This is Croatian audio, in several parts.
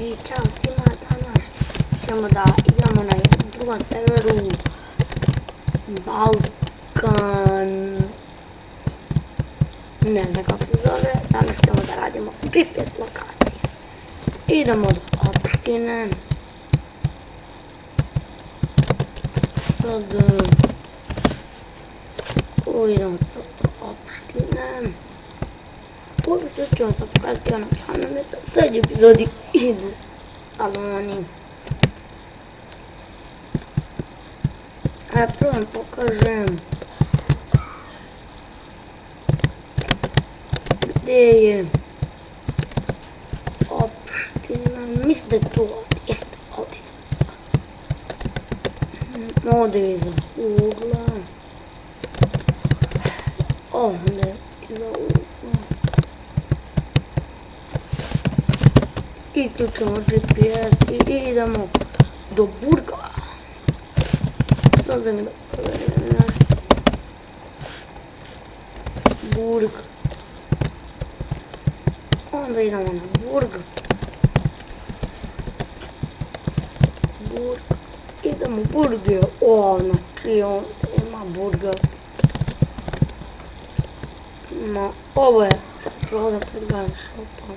I čao svima, danas ćemo da igramo na jednom drugom serveru Balkan, ne znam kako se zove. Danas ćemo da radimo GPS lokacije. Idemo do opštine. Sad idemo do opštine. Ovdje sad ću vam sad pokazati ono glavno mjesto. U sljedećoj epizodi idu saloni. Prvo vam pokažem gdje je opština. Mislim da je to ovdje. Jeste ovdje. Ovdje je iza ugla. Ovdje iza ugla. Isključimo GPS i idemo do burga. Sad da mi da pogledam nešto. Burg. Onda idemo na burg. Burg. Idemo burg je znači ovdje ima burga. Ovo je sad proda pred gun shopom.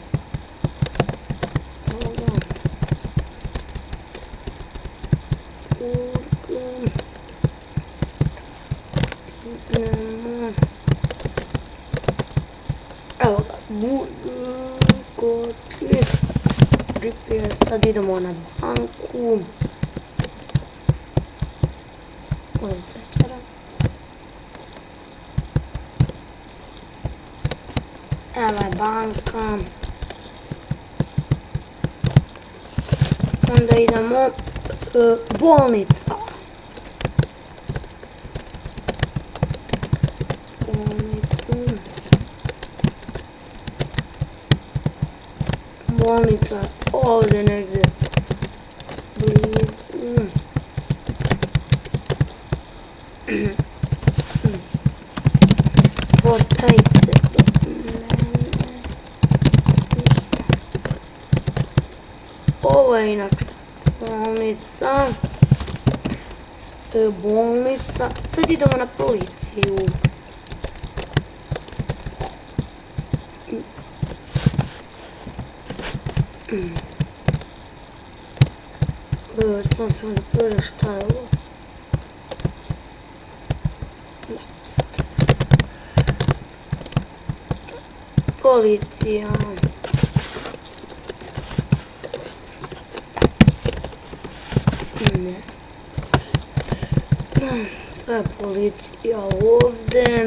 Evo ga, GPS, sad idemo na banku. Ulica Čera. Evo je banka. Onda idemo bolnica. Bolnica je ovdje negdje blizu. Potajte do mene. Ovo je inače bolnica. Bolnica. Sad idemo na policiju. Sam se onda provjerio šta je ovo. Policija. Ne. To je policija ovdje.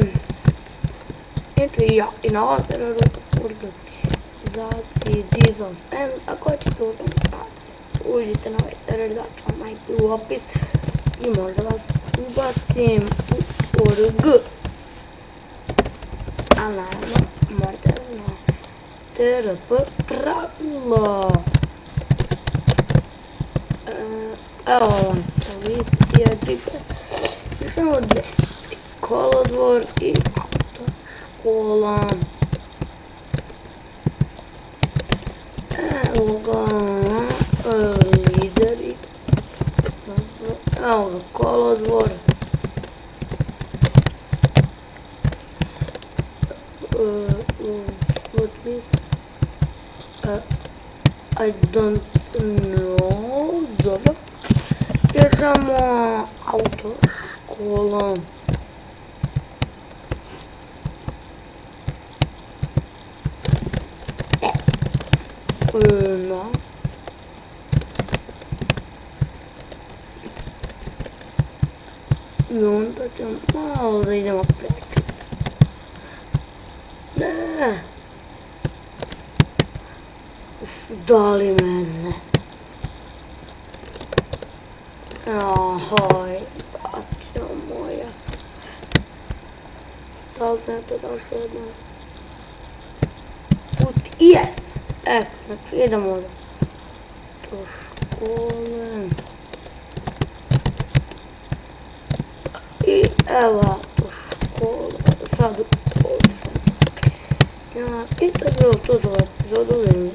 I na ovom serveru organizaciji Diesel Fam. Ako ćete organizaciju, uđite na ovaj server, daću vam IP u opis i možda vas ubacim u org. Ali naravno, morate na TRP pravila. Evo vam policija, idemo 10. Kolodvor i autoškola. Evo ga, lideri. Evo ga, kolodvor. What's this? I don't know. Dobro. Ježamo autoškola. No. I onda ćemo malo da idemo prečic. Ne. Dali meze. Ahoj, bačo moja. Da li sam to došao jedno? Put, jes. Znači idemo do škole. I evo do škole. Sad ovdje sam. I to je bilo to za epizodu.